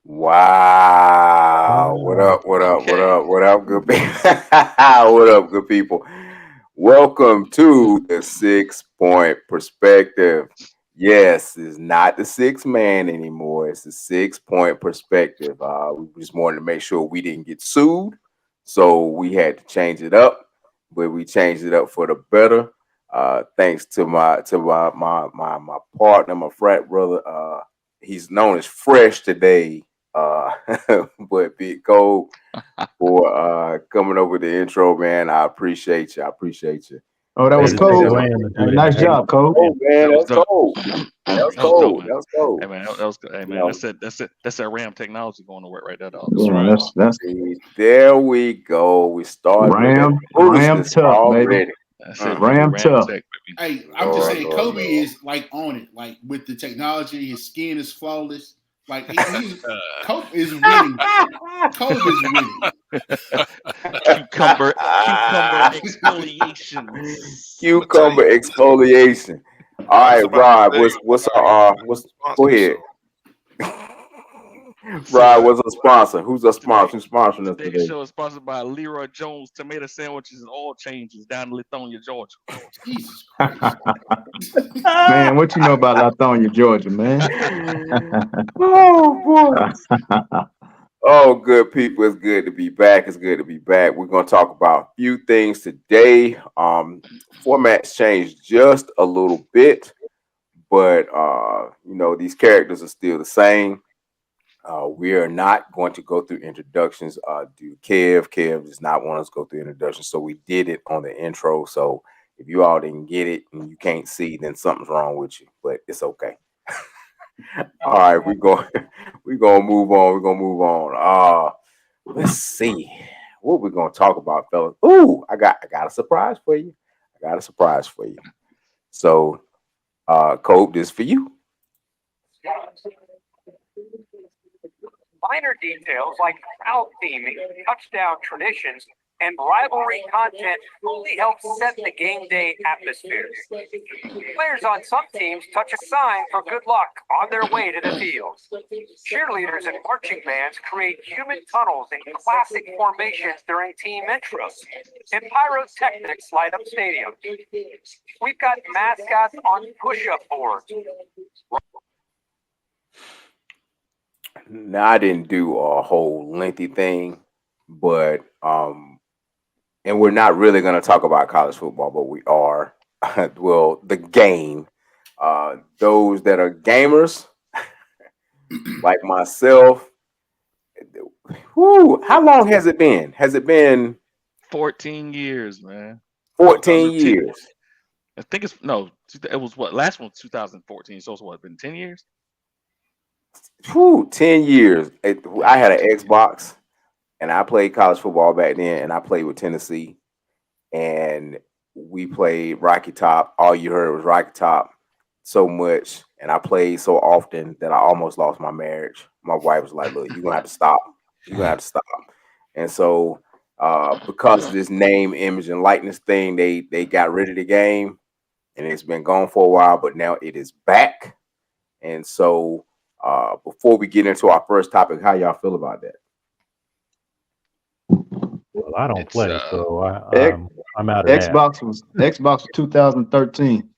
Wow. What up? What up? What Okay. up? What up, good people? What up, good people? Welcome to the 6 point perspective. Yes, it's not the six man anymore. It's the 6 point perspective. We just wanted to make sure we didn't get sued. So we had to change it up, but we changed it up for the better. Thanks to my partner, my frat brother. He's known as Fresh today, uh, but Big Gold for coming up with the intro, man. I appreciate you. I appreciate you, Oh, that was ladies and Thanks for cold. gentlemen. letting me do Nice that. job, Cole. Oh man, That that was was dope. cold. That was That was dope, cold. man. That was cold. Hey man, that was good. Hey You man, know, that's that RAM technology going to work right there, dog. Yeah, that's see, there we go. We starting with that Ram foolishness tough, baby. already. That's it, Mm, baby. Ram RAM tough. tech, baby. Hey, I'm just Lord, saying, Lord, Kobe Lord. is like on it, like with the technology. His skin is flawless. Like he's Kobe is winning. Kobe is winning. Cucumber exfoliations. I'm gonna tell Cucumber you, exfoliation. All I right, was about to Rod. say What's I ain't got what's no go sponsor, ahead. so So Rod, what's a sponsor? Who's a today, sponsor? Who's sponsoring us today's today? show is sponsored by Leroy Jones Tomato Sandwiches and Oil Changes down in Lithonia, Georgia. Jesus Christ. Man, what you know about Lithonia, Georgia, man? Oh boy. Oh, good people. It's good to be back. It's good to be back. We're gonna talk about a few things today. Formats changed just a little bit, but these characters are still the same. We are not going to go through introductions. Do Kev? Kev does not want us to go through introductions, so we did it on the intro. So if you all didn't get it and you can't see, then something's wrong with you. But it's okay. All right, we're gonna move on. We're gonna move on. Let's see what we're gonna talk about, fellas. Ooh, I got a surprise for you. I got a surprise for you. So, Cope, this for you. Minor details like crowd theming, touchdown traditions, and rivalry content really help set the game day atmosphere. Players on some teams touch a sign for good luck on their way to the field. Cheerleaders and marching bands create human tunnels in classic formations during team intros. And pyrotechnics light up stadiums. We've got mascots on push-up boards. Now, I didn't do a whole lengthy thing, but and we're not really gonna talk about college football, but we are. Well, the game. Those that are gamers like myself. Whoo, how long has it been? Has it been 14 years, man. 14 10, years? I think it's no. It was what last one was 2014. So it's what been 10 years? Whew, 10 years. I Yeah, had an 10 years. Xbox and I played college football back then and I played with Tennessee and we played Rocky Top. All you heard was Rocky Top so much and I played so often that I almost lost my marriage. My wife was like, "Look, you're gonna have to stop. You're gonna have to stop." And so because of this name, image, and likeness thing, they got rid of the game and it's been gone for a while, but now it is back. And so before we get into our first topic, how y'all feel about that? well, I don't It's play, so X, I'm out of that. Xbox was 2013.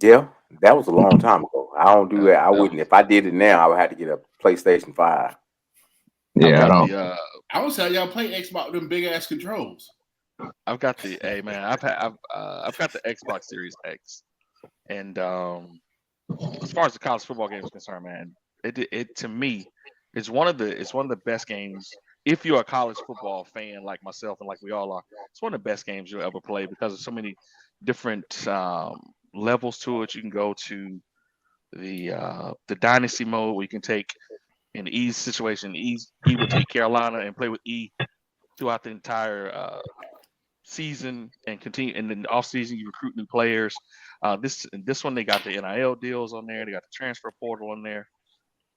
Yeah, that was a long time ago. I don't do uh, that. I uh, wouldn't. If I did it now, I would have to get a PlayStation 5. I've Yeah, I got don't. the I would say y'all play Xbox with them big ass controls. I've got the hey man I've got the Xbox Series X, and as far as the college football game is concerned, man, it to me it's one of the best games. If you're a college football fan like myself and like we all are, it's one of the best games you'll ever play because of so many different levels to it. You can go to the dynasty mode where you can take in the E situation. E will take Carolina and play with E throughout the entire season and continue. And then off season, you recruit new players. This one they got the NIL deals on there. They got the transfer portal on there.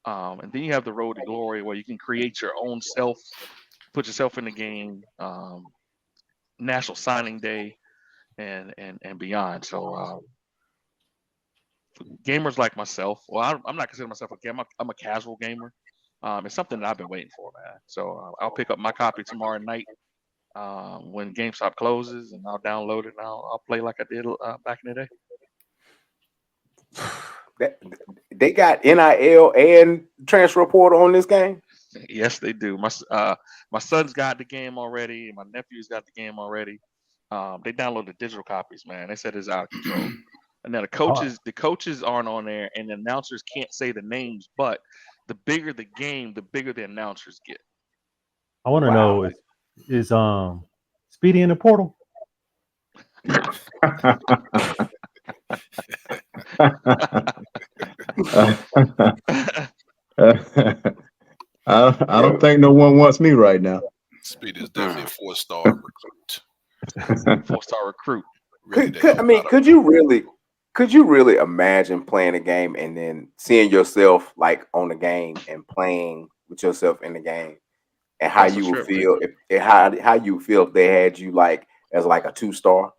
And then you have the road to glory where you can create your own self, put yourself in the game, national signing day, and beyond. So gamers like myself, well, I'm not considering myself a gamer. I'm a casual gamer. It's something that I've been waiting for, man. So I'll pick up my copy tomorrow night when GameStop closes, and I'll download it and I'll play like I did back in the day. They got NIL and transfer portal on this game. Yes, they do. My son's got the game already. My nephew's got the game already. They downloaded digital copies, man. They said it's out of control. And now the coaches aren't on there, and the announcers can't say the names. But the bigger the game, the bigger the announcers get. I want to know is Speedy in the portal? I don't think no one wants me right now. Speed is definitely a 4-star recruit. 4-star recruit. Really, could you really imagine playing a game and then seeing yourself like on the game and playing with yourself in the game, and how you would feel how you feel if they had you like as like a 2-star?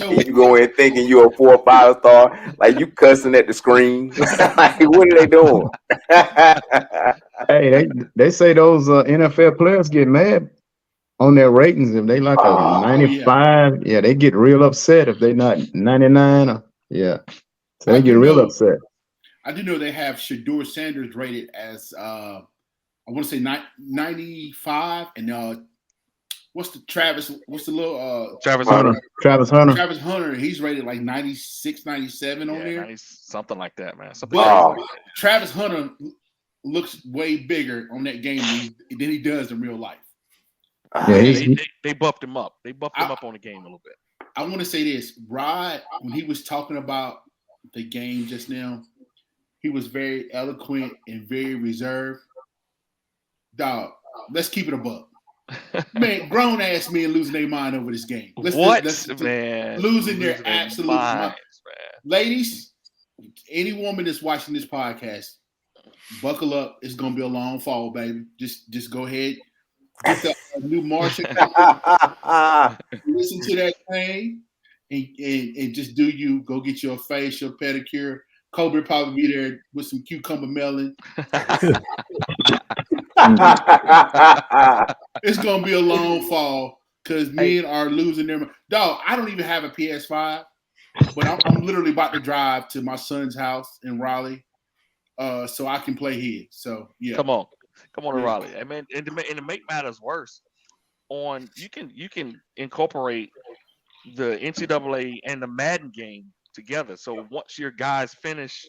You go in thinking you're a 4 or 5-star, like you cussing at the screen. Like, what are they doing? Hey, they say those NFL players get mad on their ratings if they like a 95. Yeah, they get real upset if they not 99. So they get real upset. I do know they have Shador Sanders rated as I want to say 95, and what's the little Travis Hunter. Travis Hunter. Travis Hunter, he's rated like 96, 97 on there. 90, something like that, man. Travis Hunter looks way bigger on that game than he does in real life. They buffed him up. They buffed him up on the game a little bit. I want to say this. Rod, when he was talking about the game just now, he was very eloquent and very reserved. Dog, let's keep it a buck. Man, grown ass men losing their mind over this game. Man? Losing their absolute mind. Ladies, any woman that's watching this podcast, buckle up. It's gonna be a long fall, baby. Just go ahead. Get the new Martian. Listen to that thing and just do you. Go get your facial pedicure. Kobe probably be there with some cucumber melon. It's gonna be a long fall because men are losing their mind. Dog, I don't even have a PS5, but I'm literally about to drive to my son's house in Raleigh, so I can play his. So yeah, come on to Raleigh. I mean, and to make matters worse, you can incorporate the NCAA and the Madden game together. So once your guys finish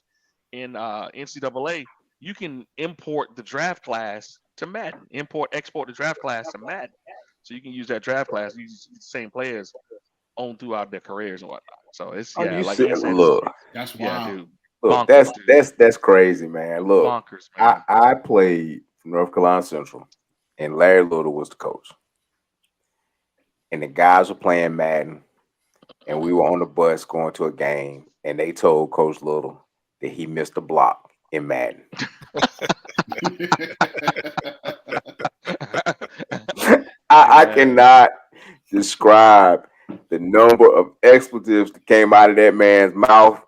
in NCAA, you can import the draft class to Madden. Export the draft class to Madden. So you can use that draft class, use the same players on throughout their careers and whatnot. So it's look, that's wild. Yeah, dude. Look, Bonkers, that's crazy, man. Look, bonkers, man. I played for North Carolina Central, and Larry Little was the coach. And the guys were playing Madden, and we were on the bus going to a game, and they told Coach Little that he missed a block in Madden. I cannot describe the number of expletives that came out of that man's mouth.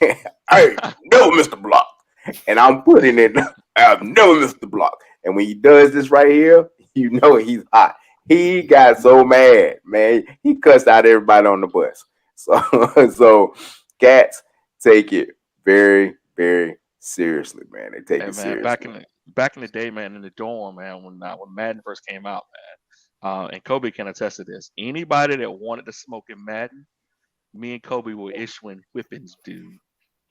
Hey, no, Mr. Block. And I'm putting it, I've never missed the block. And when he does this right here, you know he's hot. He got so mad, man. He cussed out everybody on the bus. So cats take it very, very seriously, man. They take it seriously. Back in the day, man, in the dorm, man, when Madden first came out, man, and Kobe can attest to this. Anybody that wanted to smoke in Madden, me and Kobe were issuing whippings, dude.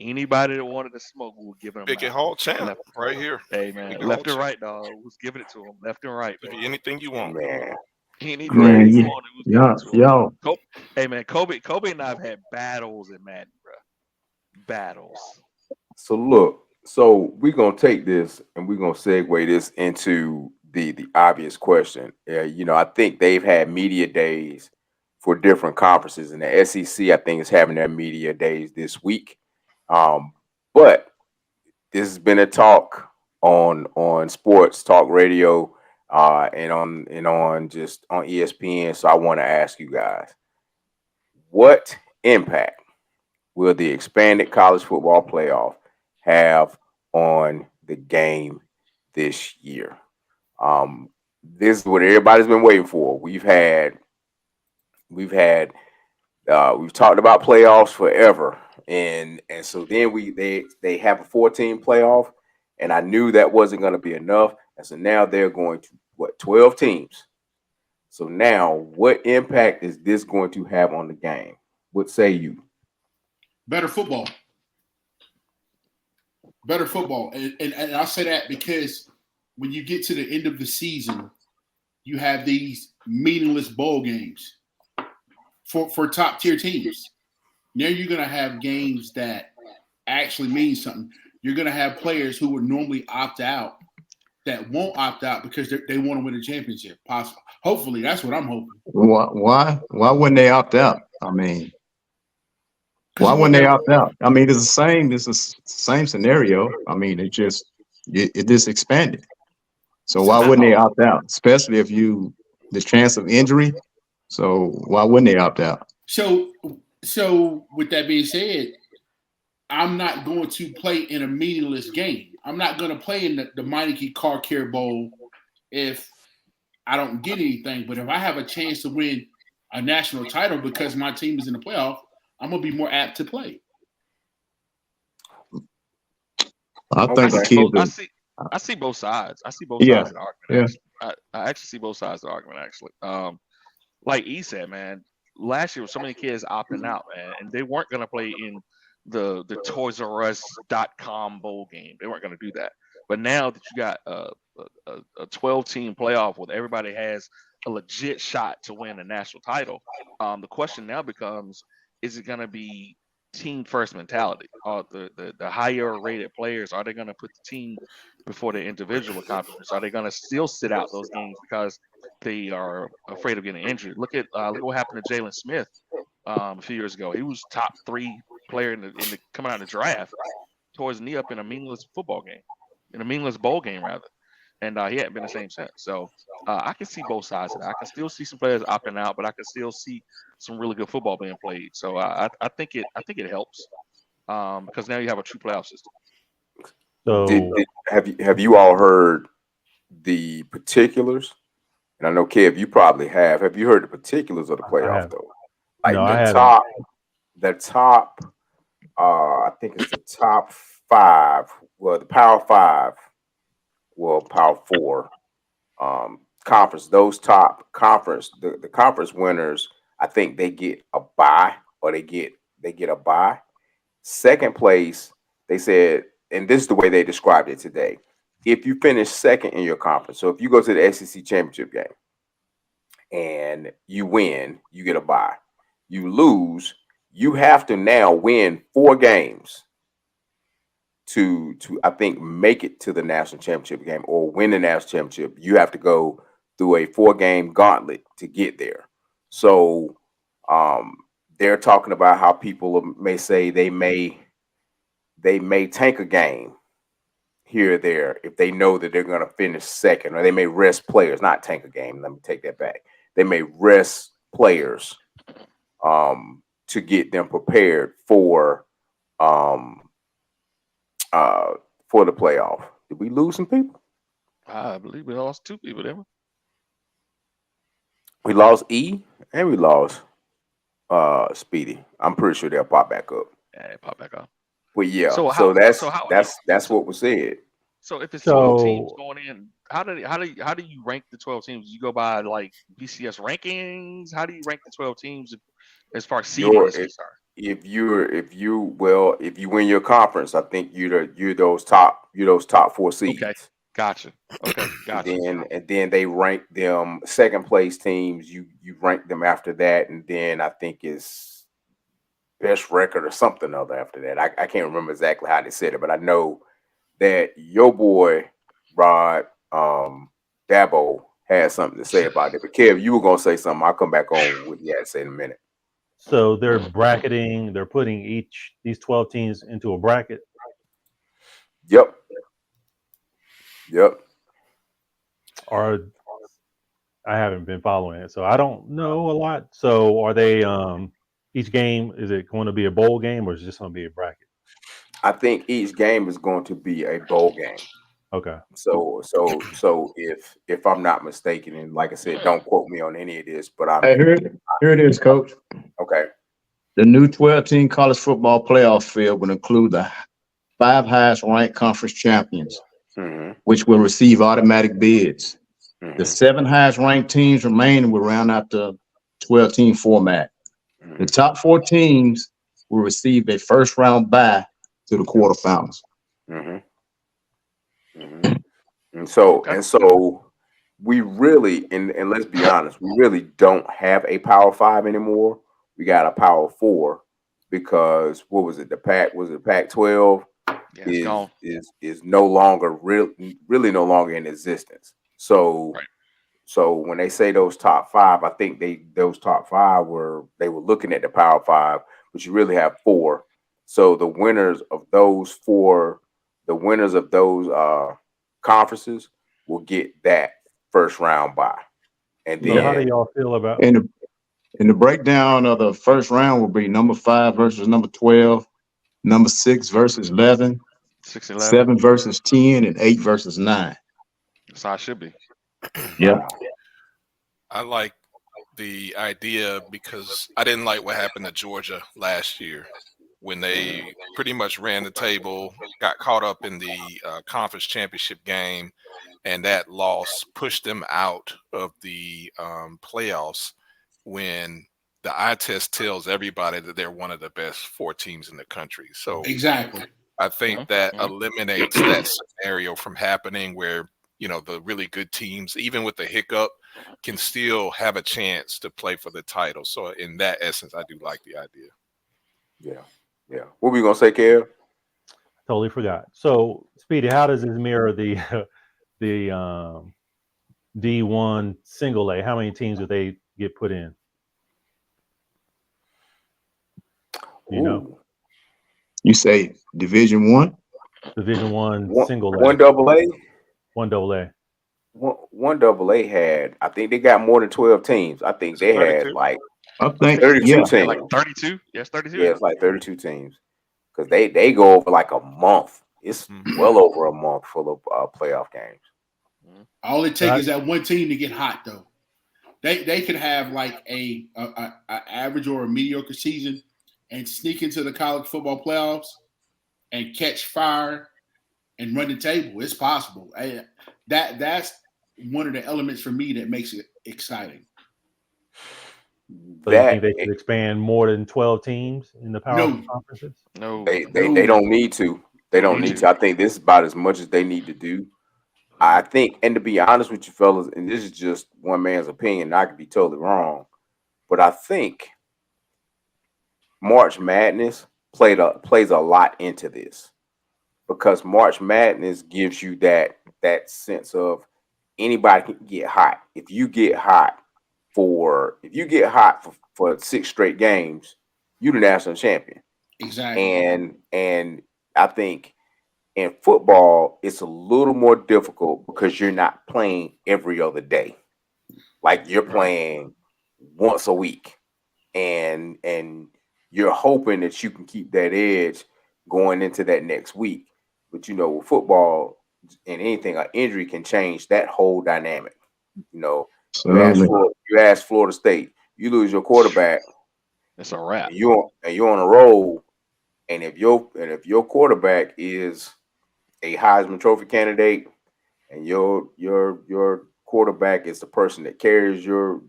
Anybody that wanted to smoke, we were giving them. Big Hall champ right here. Hey, man, left and right, dog. We was giving it to him, left and right. Give you anything you want, man. Anything you wanted, yo. Hey, man, Kobe and I have had battles in Madden, bro. Battles. So look, we're gonna take this and we're gonna segue this into the obvious question. I think they've had media days for different conferences, and the SEC, I think, is having their media days this week. But this has been a talk on sports talk radio and on ESPN. So I want to ask you guys, what impact will the expanded college football playoff have on the game this year. This is what everybody's been waiting for. We've talked about playoffs forever, and so then they have a 14 playoff, and I knew that wasn't going to be enough, and so now they're going to 12 teams. So now, what impact is this going to have on the game? What say you? Better football. Better football. And I'll say that because when you get to the end of the season, you have these meaningless bowl games for top tier teams. Now you're going to have games that actually mean something. You're going to have players who would normally opt out that won't opt out because they want to win a championship. Possible. Hopefully, that's what I'm hoping. Why wouldn't they opt out? I mean, why wouldn't they opt out? I mean, it's the same scenario. I mean, it just expanded. So why wouldn't they opt out? Especially if the chance of injury. So why wouldn't they opt out? So with that being said, I'm not going to play in a meaningless game. I'm not going to play in the Meineke Car Care Bowl if I don't get anything. But if I have a chance to win a national title because my team is in the playoff, I'm going to be more apt to play. I think the kids I see both sides. I see both Yeah. sides of the argument. Yeah. I actually see both sides of the argument, actually. Like E said, man, last year with so many kids opting out, man, and they weren't going to play in the ToysRUs.com bowl game. They weren't going to do that. But now that you got a 12-team playoff where everybody has a legit shot to win a national title, the question now becomes, is it going to be team first mentality? The higher rated players, are they going to put the team before their individual accomplishments? Are they going to still sit out those games because they are afraid of getting injured? Look at what happened to Jalen Smith a few years ago. He was top 3 player in the coming out of the draft, tore his knee up in a meaningless football game, in a meaningless bowl game rather, and he hadn't been the same since. So I can see both sides of that. I can still see some players opting out, but I can still see some really good football being played. So I think it helps because now you have a true playoff system. So Have you all heard the particulars? And I know, Kev, you probably have. Have you heard the particulars of the playoff though? Like No, I the top. I think it's the top 5. Well, the Power 5. Well, Power 4. Conference. Those top conference. The conference winners. I think they get a bye, or they get a bye. Second place, they said, and this is the way they described it today. If you finish second in your conference, so if you go to the SEC championship game and you win, you get a bye. You lose, you have to now win 4 games to I think make it to the national championship game or win the national championship. You have to go through a 4-game gauntlet to get there. So they're talking about how people may say they may tank a game here or there if they know that they're going to finish second, or they may rest players, not tank a game. Let me take that back. They may rest players to get them prepared for the playoff. Did we lose some people? I believe we lost 2 people, didn't we? We lost E and we lost Speedy. I'm pretty sure they'll pop back up. Yeah, pop back up. But yeah, So that's what was said. So if it's 12 teams going in, how do you rank the 12 teams? Do you go by like BCS rankings? How do you rank the 12 teams as far as seeding is concerned? If you win your conference, I think you're those top 4 seeds. Okay, gotcha. And then they rank them second place teams. You rank them after that, and then I think it's best record or something other after that. I can't remember exactly how they said it, but I know that your boy Rod Dabo had something to say about it. But Kev, you were gonna say something. I'll come back on what you had to say in a minute. So they're bracketing. They're putting these 12 teams into a bracket. Yep. Or I haven't been following it, so I don't know a lot. So are they? Each game, is it going to be a bowl game, or is it just going to be a bracket? I think each game is going to be a bowl game. Okay. So if I'm not mistaken, and like I said, don't quote me on any of this, but Hey, here it is, Coach. Okay. The new 12-team college football playoff field will include the 5 highest ranked conference champions, which will receive automatic bids. The 7 highest ranked teams remaining will round out the 12-team format. The top 4 teams will receive a first round bye to the quarterfinals. And so we really, and let's be honest, we really don't have a Power 5 anymore. We got a Power 4 because what was it? The Pac-12 is no longer really no longer in existence. So when they say those top 5, I think those top 5 were looking at the Power 5, but you really have 4. So the winners of those 4, conferences will get that first round bye. And then how do y'all feel about in the breakdown of the first round will be number 5 versus number 12, number 6 versus 11, 7 versus 10, and 8 versus 9. That's how it should be. Yeah. I like the idea because I didn't like what happened to Georgia last year when they pretty much ran the table, got caught up in the conference championship game, and that loss pushed them out of the playoffs when the eye test tells everybody that they're one of the best 4 teams in the country. So exactly, I think that eliminates that scenario from happening where, the really good teams, even with the hiccup, can still have a chance to play for the title. So in that essence, I do like the idea. Yeah. What were you gonna say, Kev? Totally forgot. So, Speedy, how does this mirror the D1 single A? How many teams would they get put in? You know, you say Division 1? Division 1 single A. 1 double A. 1 double A. 1 double A had, I think they got more than 12 teams. I think they 32. Had like I think 32 teams. Like 32? Yes, 32. Yeah, it's like 32 teams. Because they go over like a month. It's well over a month full of playoff games. All it takes is that one team to get hot, though. They could have like a average or a mediocre season and sneak into the college football playoffs and catch fire and run the table. It's possible. That's one of the elements for me that makes it exciting. So you think they should expand more than 12 teams in the power conferences? No, they don't need to. They don't need to. I think this is about as much as they need to do. I think, and to be honest with you fellas, and this is just one man's opinion, I could be totally wrong, but I think March Madness plays a lot into this, because March Madness gives you that sense of anybody can get hot. If you get hot for 6 straight games, you're the national champion. Exactly. And I think in football, it's a little more difficult because you're not playing every other day. Like you're playing once a week, and you're hoping that you can keep that edge going into that next week. But with football and anything, an injury can change that whole dynamic. You ask Florida State, you lose your quarterback, it's a wrap. You're on a roll, and if your quarterback is a Heisman Trophy candidate, and your quarterback is the person that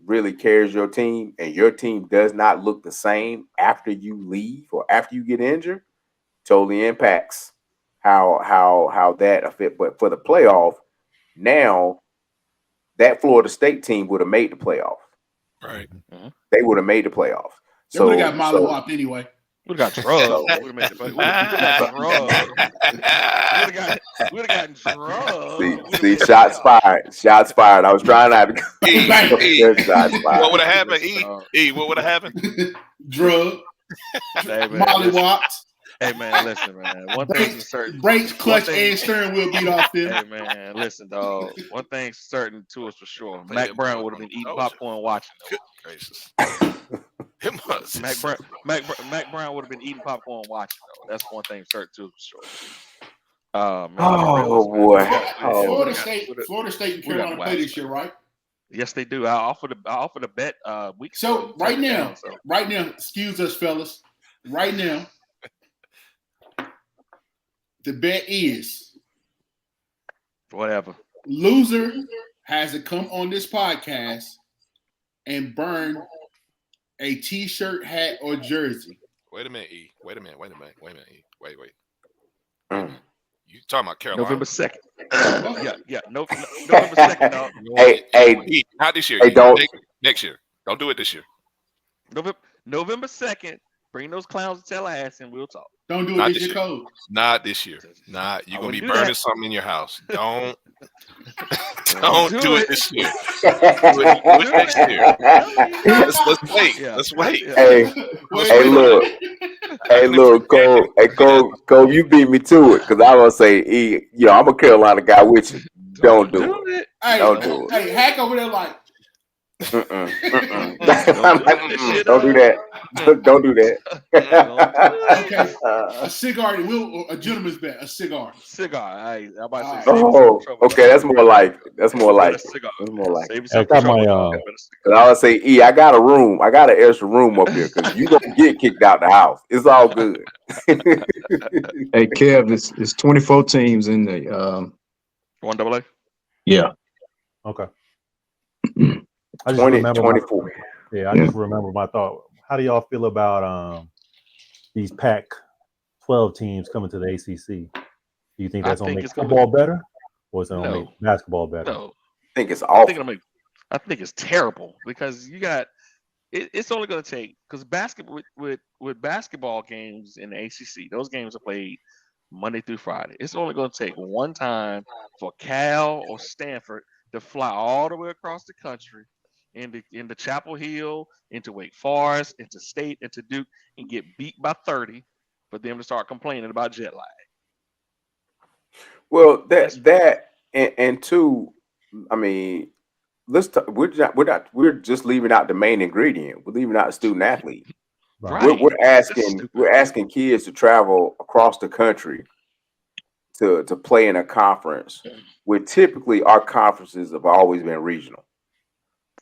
really carries your team, and your team does not look the same after you leave or after you get injured, totally impacts how that affect. But for the playoff, now that Florida State team would have made the playoff. Right. They would have made the playoff. They would have got mollywopped anyway. We'd have got drugged. We'd have gotten drugged. See, shots fired. Shots fired. I was trying not to. Shots fired. What would have happened? What would have happened? Drug. Mollywopped. Hey man, listen, man. One thing's certain. Brakes, clutch, and steering wheel beat off them. Hey man, listen, dog. One thing's certain to us for sure. Mac Brown would have been eating popcorn watching. Gracious. It must. Mac Brown would have been eating popcorn watching though. That's one thing certain too for sure. Man, Oh boy. Florida State and Carolina play this year, right? Yes, they do. I offered a bet weeks ago. So right now, excuse us, fellas. Right now, the bet is whatever. Loser has to come on this podcast and burn a T-shirt, hat, or jersey. Wait a minute, E. Wait a minute, E. Wait. You talking about Carolina? November 2nd. Yeah. November 2nd. No. Hey, not this year. Hey, don't. Next year. Don't do it this year. November 2nd. Bring those clowns to Tallahassee and we'll talk. Don't do it this year, Code. Not this year. You're gonna be burning something in your house. Don't do it this year. Do it next year. Let's wait. Yeah. Let's wait. Hey, look, Cole. Hey, Cole, you beat me to it because I was gonna say, I'm a Carolina guy with you. Don't do it. Don't do it. Hey, Hack over there like. Don't do that. Don't do that. Okay. A cigar, a gentleman's bet. A cigar. I'm about to say. Okay. That's more like. A cigar. That's more like. I got my. Cause I would say, I got a room. I got an extra room up here because you gonna get kicked out the house. It's all good. Hey, Kev, it's 24 teams in the 1AA. Yeah. Okay. I just 24. I just remember my thought. How do y'all feel about these Pac-12 teams coming to the ACC? Do you think that's going to make football better, or is it going to make basketball better? No, I think it's awful. I think it's terrible because you got it's only going to take because basketball with basketball games in the ACC, those games are played Monday through Friday. It's only going to take one time for Cal or Stanford to fly all the way across the country into Chapel Hill, into Wake Forest, into State, into Duke, and get beat by 30 for them to start complaining about jet lag. Well, that and two, I mean, let's talk, we're just leaving out the main ingredient. We're leaving out the student athlete. Right. We're asking kids to travel across the country to play in a conference where typically our conferences have always been regional.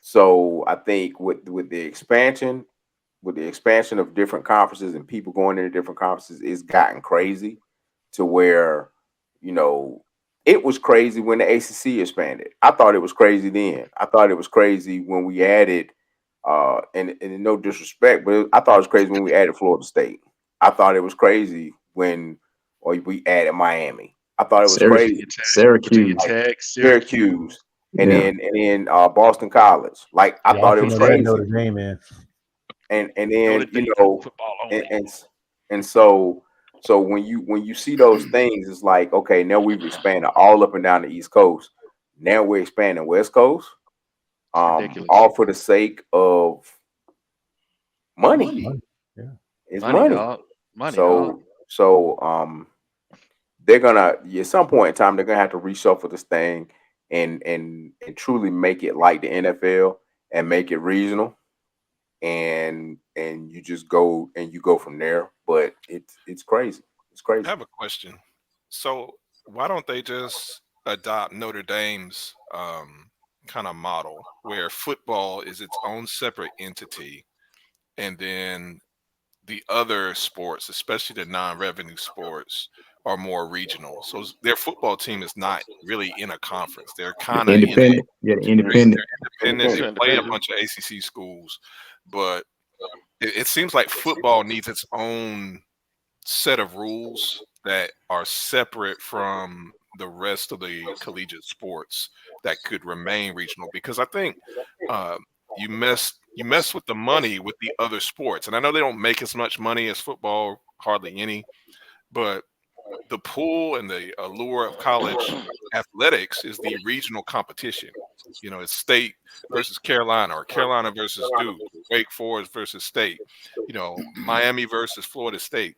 So I think with the expansion of different conferences and people going into different conferences, it's gotten crazy to where, it was crazy when the ACC expanded. I thought it was crazy then. I thought it was crazy when we added, and no disrespect, but I thought it was crazy when we added Florida State. I thought it was crazy when we added Miami. I thought it was crazy. Syracuse. And then Boston College. Like I thought it was crazy. Notre Dame, man. And then and so when you see those things, it's like, okay, now we've expanded all up and down the East Coast. Now we're expanding West Coast. All for the sake of money. Yeah. It's money. So they're gonna at some point in time they're gonna have to reshuffle this thing and truly make it like the NFL and make it regional, and you just go from there. But it's crazy. It's crazy. I have a question. So why don't they just adopt Notre Dame's kind of model where football is its own separate entity, and then the other sports, especially the non-revenue sports, are more regional. So their football team is not really in a conference. They're kind of independent. Independent. They play a bunch of ACC schools, but it seems like football needs its own set of rules that are separate from the rest of the collegiate sports that could remain regional. Because I think you mess with the money with the other sports, and I know they don't make as much money as football, hardly any, but the pull and the allure of college athletics is the regional competition. It's State versus Carolina, or Carolina versus Duke, Wake Forest versus State, Miami versus Florida State.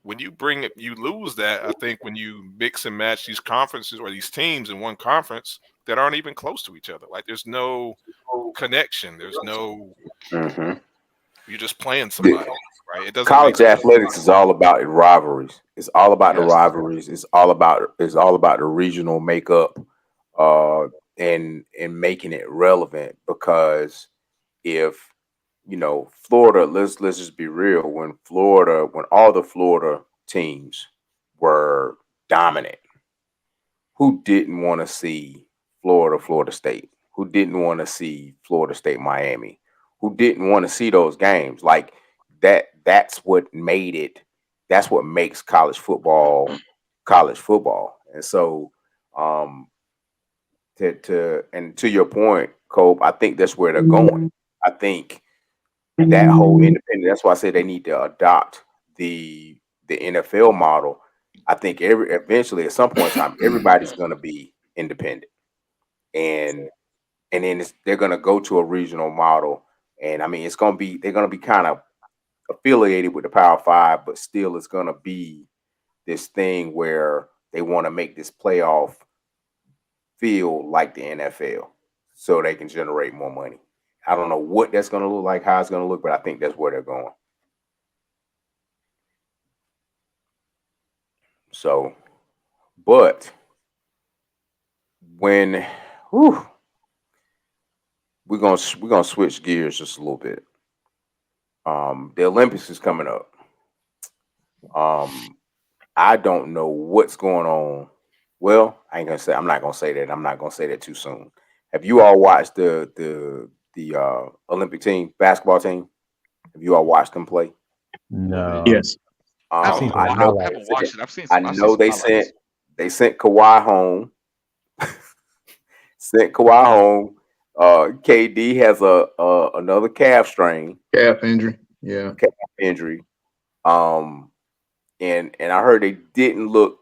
When you lose that, I think, when you mix and match these conferences or these teams in one conference that aren't even close to each other. Like there's no connection. There's no You're just playing somebody, right? It doesn't College make athletics is all about the rivalries. It's all about the Yes. rivalries. It's all about the regional makeup, and making it relevant. Because if Florida, let's just be real. When all the Florida teams were dominant, who didn't want to see Florida State? Who didn't want to see Florida State, Miami? Who didn't want to see those games? Like that. That's what made it. That's what makes college football. And so, to your point, Cope, I think that's where they're going. I think that whole independent. That's why I say they need to adopt the NFL model. I think eventually at some point in time, everybody's going to be independent, and then they're going to go to a regional model. And I mean, they're going to be kind of affiliated with the Power Five, but still, it's going to be this thing where they want to make this playoff feel like the NFL, so they can generate more money. I don't know what that's going to look like, how it's going to look, but I think that's where they're going. So, but when we're gonna switch gears just a little bit. The Olympics is coming up. I don't know what's going on. Well, I'm not gonna say that. I'm not gonna say that too soon. Have you all watched the Olympic team, basketball team? Have you all watched them play? No. Yes. I seen haven't some watched it. I've seen. I I've seen know some they highlights. sent Kawhi home. Sent Kawhi home. KD has another calf strain, Calf injury. Yeah. calf injury. And I heard they didn't look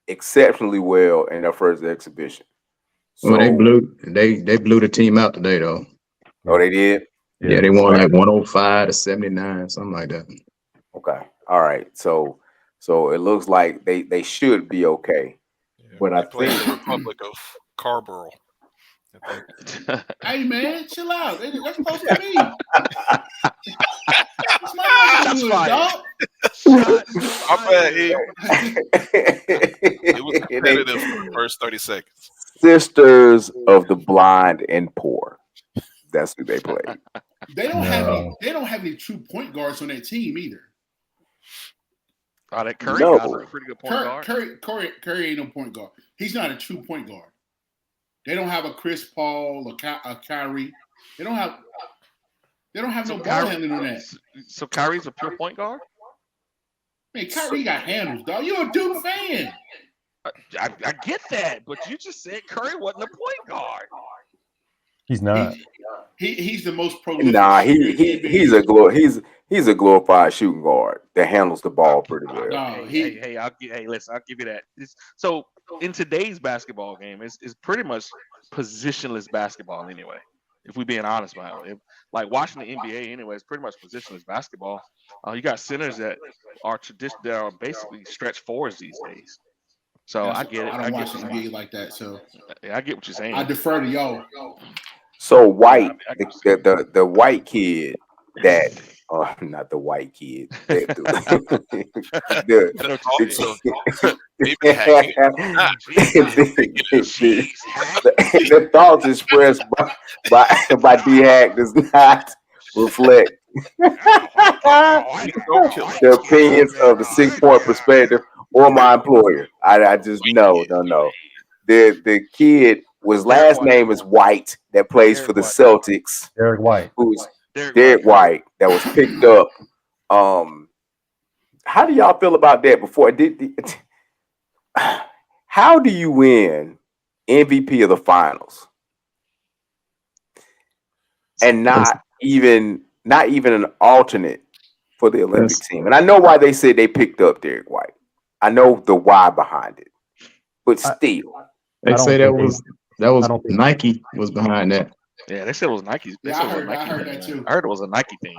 exceptionally well in their first exhibition. So, Well, they blew the team out today though. oh, they did. Yeah, they won like 105 to 79, something like that. Okay, all right. So it looks like they should be okay. But I they played think the Republic of Carborough. I think. Hey man, chill out. That's supposed to be. It's my neighborhood, dog. I bet it was competitive for the first 30 seconds. Sisters of the Blind and Poor. That's who they played. They don't have any true point guards on that team either. Oh, that Curry No. guy's a pretty good point guard. Curry ain't no point guard. He's not a true point guard. They don't have a Chris Paul, a Kyrie. They don't have no ball handling on that. So Kyrie's a pure point guard? Man, Kyrie got handles, dog. You're a Duke fan. I get that, but you just said Curry wasn't a point guard. He's not. He's the most prolific. Nah, he's a glorified shooting guard that handles the ball pretty well. No, Listen, I'll give you that. So in today's basketball game, it's pretty much positionless basketball anyway. If we're being honest about it, like watching the NBA anyway, it's pretty much positionless basketball. You got centers that are basically stretch fours these days. So I get it. I don't watch the NBA like that, so I get what you're saying. I defer to y'all. So White, the white kid that, not the white kid, the thoughts expressed by D-Hack does not reflect the opinions of the 6-point perspective or my employer. I just no. The kid whose last name is White that plays for the Celtics. Derek White. Who's Derek White that was picked up. How do y'all feel about that? How do you win MVP of the finals and not even an alternate for the Olympic team? And I know why they said they picked up Derek White. I know the why behind it, but still, they say that was Nike was behind that. Yeah, they said it was Nike. I heard that too. I heard it was a Nike thing.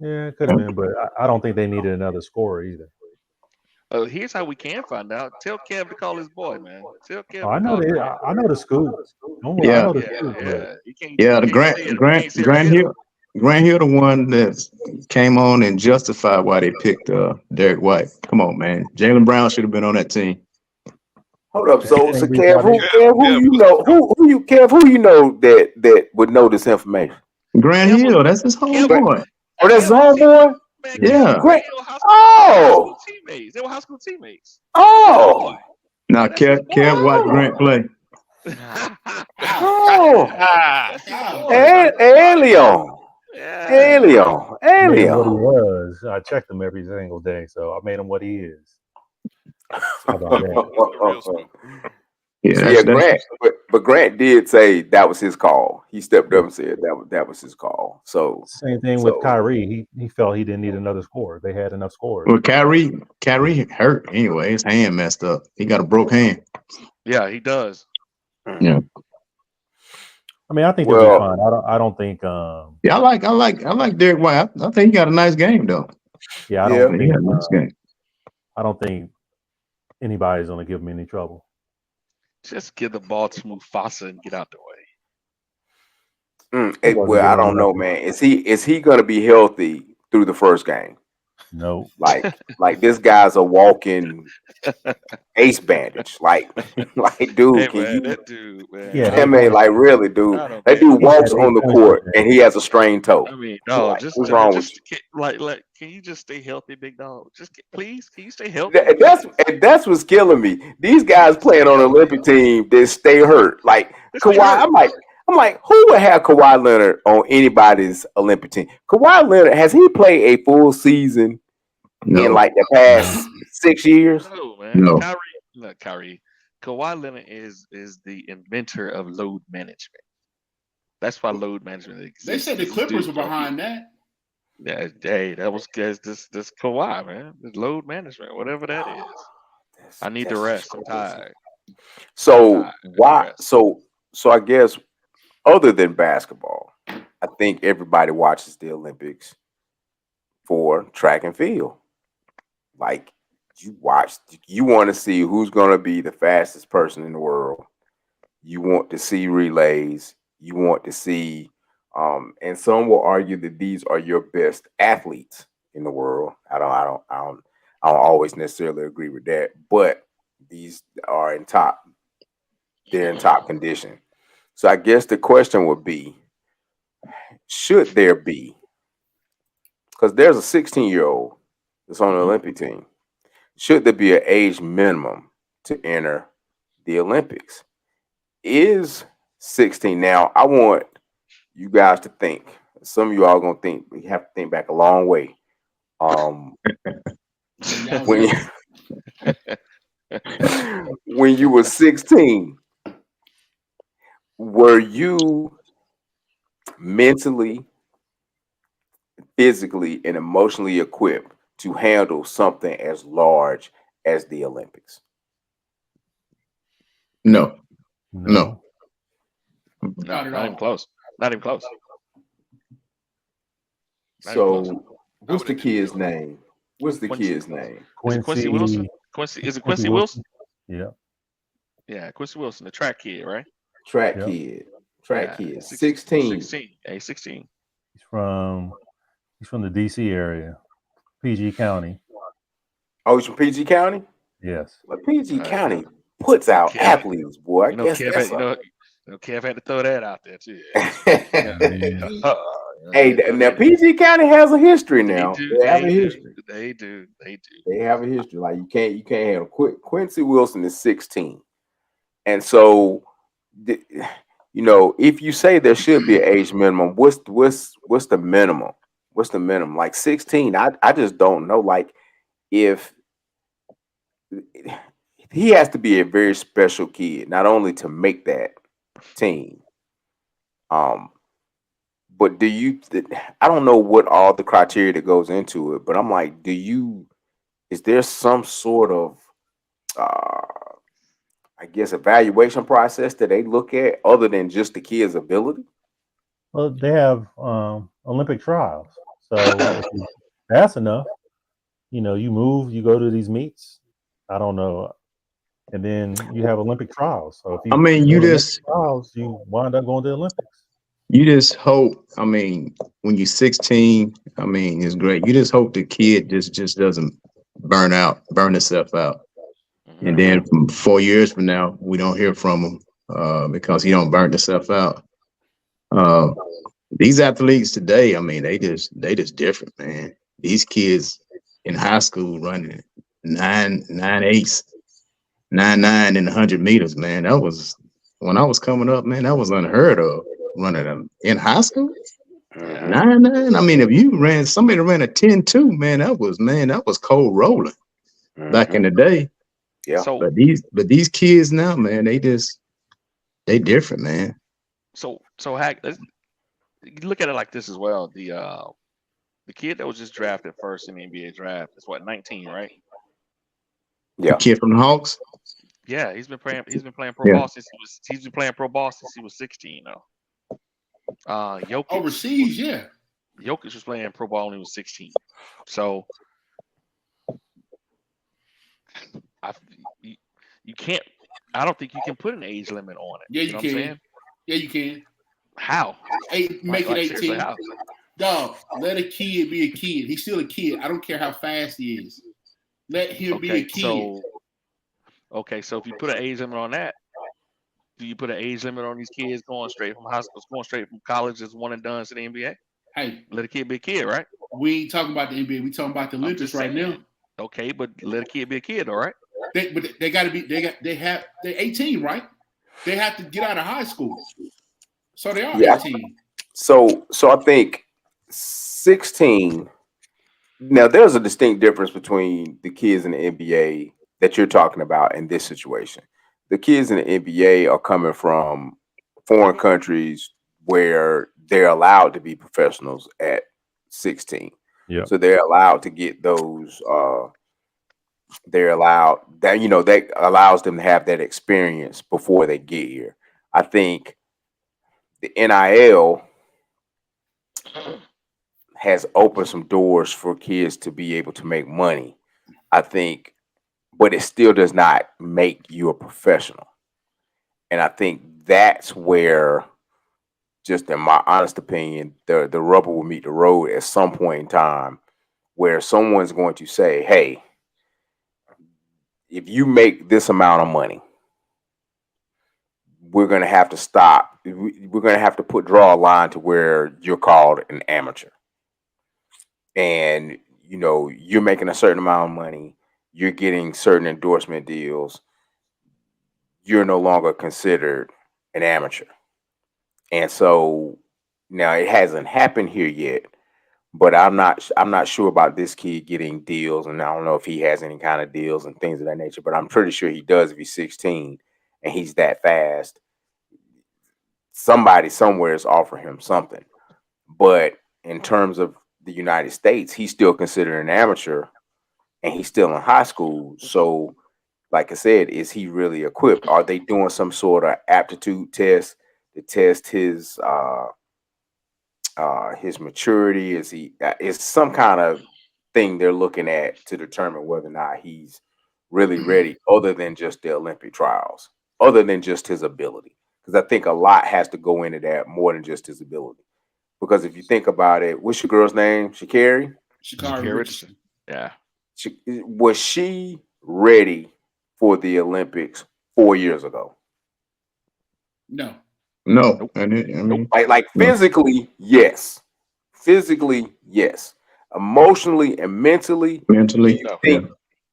Yeah, it could have been, but I don't think they needed another scorer either. Here's how we can find out. Tell Kev to call his boy, man. Tell Kev. I know the scoop. Yeah. I know the scoop. The Grant Grant Hill, the one that came on and justified why they picked Derek White. Come on, man. Jalen Brown should have been on that team. Hold up. So Can't reach Kev, out who Kev you was know? dope. Who you Kev? Who you know that would know this information? Grant Kev was- Hill, that's his homeboy. Oh, that's his Kev was homeboy. Man, Yeah. Kev and Grant- Hill, high Oh. school teammates. They were high school teammates. Oh. Now, That's his Kev watch boy. Grant play. Oh. That's his boy. Alien. Yeah. Made him what he Alien. was. I checked him every single day, so I made him what he is. How about that? The real scoop. Yeah, Yeah, Grant. But Grant did say that was his call. He stepped up and said that was his call. So Same thing with Kyrie. He felt he didn't need another score. They had enough scores. Well, Kyrie hurt anyway. His hand messed up. He got a broke hand. Yeah, he does. Yeah. I mean, I think they'll be fine. I don't think. Yeah, I like Derek White. I think he got a nice game though. Yeah, I don't He think. got a nice game. I don't think anybody's going to give him any trouble. Just give the ball to Mufasa and get out the way. Well, I don't know, man. Is he going to be healthy through the first game? No. Like this guy's a walking ace bandage. Like dude, Hey, can man, you? that dude, man. Yeah, That man, like really, dude. I don't That care. dude walks on the court and he has a strained toe. I mean, no, Like, just what's wrong with like, can you just stay healthy, big dog? Please, can you stay healthy? That's what's killing me. These guys playing on an Olympic team, they stay hurt. Like Kawhi, I'm like, who would have Kawhi Leonard on anybody's Olympic team? Kawhi Leonard, has he played a full season in like the past 6 years? No, man. No. Kyrie. Kawhi Leonard is the inventor of load management. That's why load management exists. They said the Clippers were behind that. Yeah, hey, that was this Kawhi, man. This load management, whatever that is. I need to rest. I'm tired. So why? So I guess other than basketball, I think everybody watches the Olympics for track and field. Like you want to see who's going to be the fastest person in the world. You want to see relays. You want to see, and some will argue that these are your best athletes in the world. I don't always necessarily agree with that, but these are they're in top condition. So I guess the question would be, should there be, because there's a 16-year-old that's on the Olympic team, should there be an age minimum to enter the Olympics? Is 16 now? I want you guys to think. Some of you all gonna think. We have to think back a long way. When you were 16, were you mentally, physically, and emotionally equipped to handle something as large as the Olympics? No. Not even close. Not even close. So, what's the kid's name? What's the kid's name? Quincy Wilson. Is it Quincy Wilson? Yeah. Yeah, Quincy Wilson, the track kid, right? Track kid. 16. 16. Hey, 16. He's from the DC area, PG County. Oh, he's from PG County? Yes. Well, PG County puts out athletes, boy. Kev had to throw that out there too. Hey, now PG County has a history now. They have a history. They do. They have a history. Like you can't handle. Quincy Wilson is 16, and so if you say there should be an age minimum, what's the minimum? What's the minimum? Like 16. I just don't know. Like if he has to be a very special kid, not only to make that team. But I don't know what all the criteria that goes into it, but I'm like, is there some sort of, I guess, evaluation process that they look at other than just the kid's ability? Well, they have Olympic trials. So that's enough. You move, you go to these meets. I don't know. And then you have Olympic trials. So if you trials, you wind up going to the Olympics. You just hope. I mean, when you're 16, I mean, it's great. You just hope the kid just doesn't burn himself out, and then from 4 years from now, we don't hear from him because he don't burn himself out. Uh, these athletes today, I mean, they just different, man. These kids in high school running 9.8s, 9.9 in 100 meters, man. That was when I was coming up, man. That was unheard of running them in high school. 9.9. I mean, if you somebody ran a 10.2, man, that was cold rolling back in the day. Yeah. So But these kids now, man, they different, man. so Hack, you look at it like this as well. The kid that was just drafted first in the NBA draft is what, 19, right? The kid from the Hawks. Yeah, he's been playing pro ball since he's been playing pro ball since he was 16 though. Jokic overseas, yeah. Jokic was playing pro ball when he was 16. So you can't. I don't think you can put an age limit on it. Yeah, you know can. What I'm saying? Yeah, you can. How? Make it 18. How? Dog, let a kid be a kid. He's still a kid. I don't care how fast he is. Let him be a kid. So if you put an age limit on that, do you put an age limit on these kids going straight from high school, going straight from college as one and done to the NBA? Hey, let a kid be a kid, right? We ain't talking about the NBA. We talking about the Olympics right now. Okay, but let a kid be a kid, all right? They got to be. They're 18, right? They have to get out of high school, so they are 18. So I think 16. Now there's a distinct difference between the kids in the NBA that you're talking about in this situation. The kids in the NBA are coming from foreign countries where they're allowed to be professionals at 16. Yeah. So they're allowed to get those. They're allowed that that allows them to have that experience before they get here. I think the NIL has opened some doors for kids to be able to make money. I think, but it still does not make you a professional. And I think that's where, just in my honest opinion, the rubber will meet the road at some point in time, where someone's going to say, hey, if you make this amount of money, we're going to have to stop. We're going to have to draw a line to where you're called an amateur. And, you're making a certain amount of money. You're getting certain endorsement deals. You're no longer considered an amateur. And so now it hasn't happened here yet, but I'm not sure about this kid getting deals, and I don't know if he has any kind of deals and things of that nature, but I'm pretty sure he does if he's 16 and he's that fast. Somebody somewhere is offering him something. But in terms of the United States, he's still considered an amateur and he's still in high school. So, like I said, is he really equipped? Are they doing some sort of aptitude test to test his maturity? Is some kind of thing they're looking at to determine whether or not he's really ready, other than just the Olympic trials, other than just his ability? Because I think a lot has to go into that more than just his ability. Because if you think about it, what's your girl's name? Sha'Carri Richardson. Yeah. Was she ready for the Olympics 4 years ago? No. No. I mean, like physically, yes. Physically, yes. Emotionally and mentally, do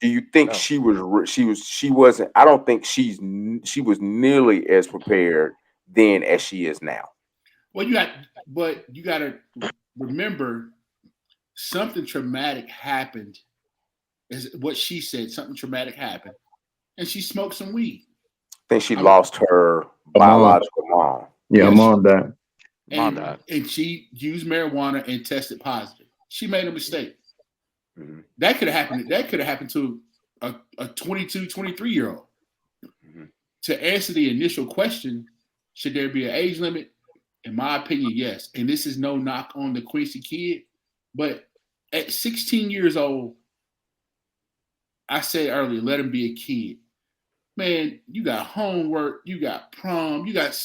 you think she wasn't? I don't think she was nearly as prepared then as she is now. Well, you got to remember, something traumatic happened. Is what she said. Something traumatic happened, and she smoked some weed. I think she lost her biological mom. Yeah, mom died. And she used marijuana and tested positive. She made a mistake. Mm-hmm. That could have happened. That could have happened to a 22, 23-year-old. Mm-hmm. To answer the initial question, should there be an age limit? In my opinion, yes. And this is no knock on the Quincy kid, but at 16 years old, I said earlier, let him be a kid. Man, you got homework, you got prom, you got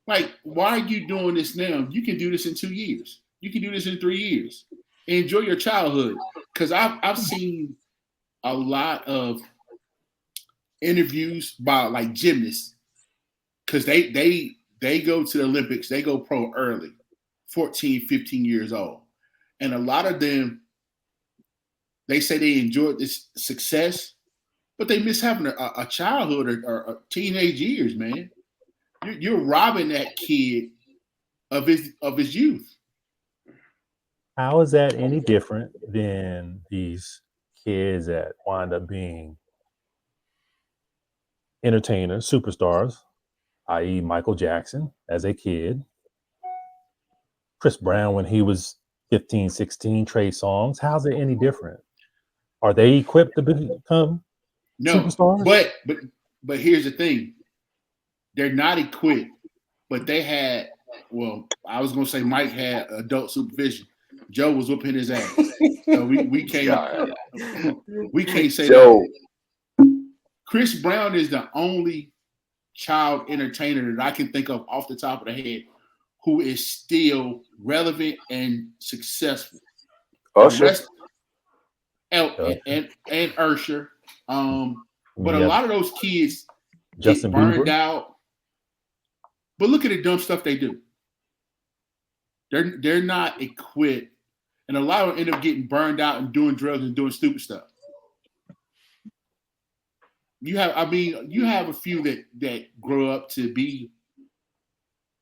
Like, why are you doing this now? You can do this in 2 years. You can do this in 3 years. Enjoy your childhood. Because I've seen a lot of interviews by like gymnasts, because they go to the Olympics, they go pro early, 14, 15 years old. And a lot of them, they say they enjoyed this success, but they miss having a childhood or teenage years, man. You're robbing that kid of his youth. How is that any different than these kids that wind up being entertainers, superstars, i.e. Michael Jackson as a kid, Chris Brown when he was 15, 16, Trey Songz? How's it any different? Are they equipped to become superstars? But here's the thing. They're not equipped, but they had, well, I was going to say Mike had adult supervision. Joe was whooping his ass. So we can't say Joe. that. Chris Brown is the only child entertainer that I can think of off the top of the head who is still relevant and successful. Usher. And Usher. But Yeah. a lot of those kids Justin get burned Bieber. out. But look at the dumb stuff they do. They're not equipped. And a lot of them end up getting burned out and doing drugs and doing stupid stuff. You have a few that grow up to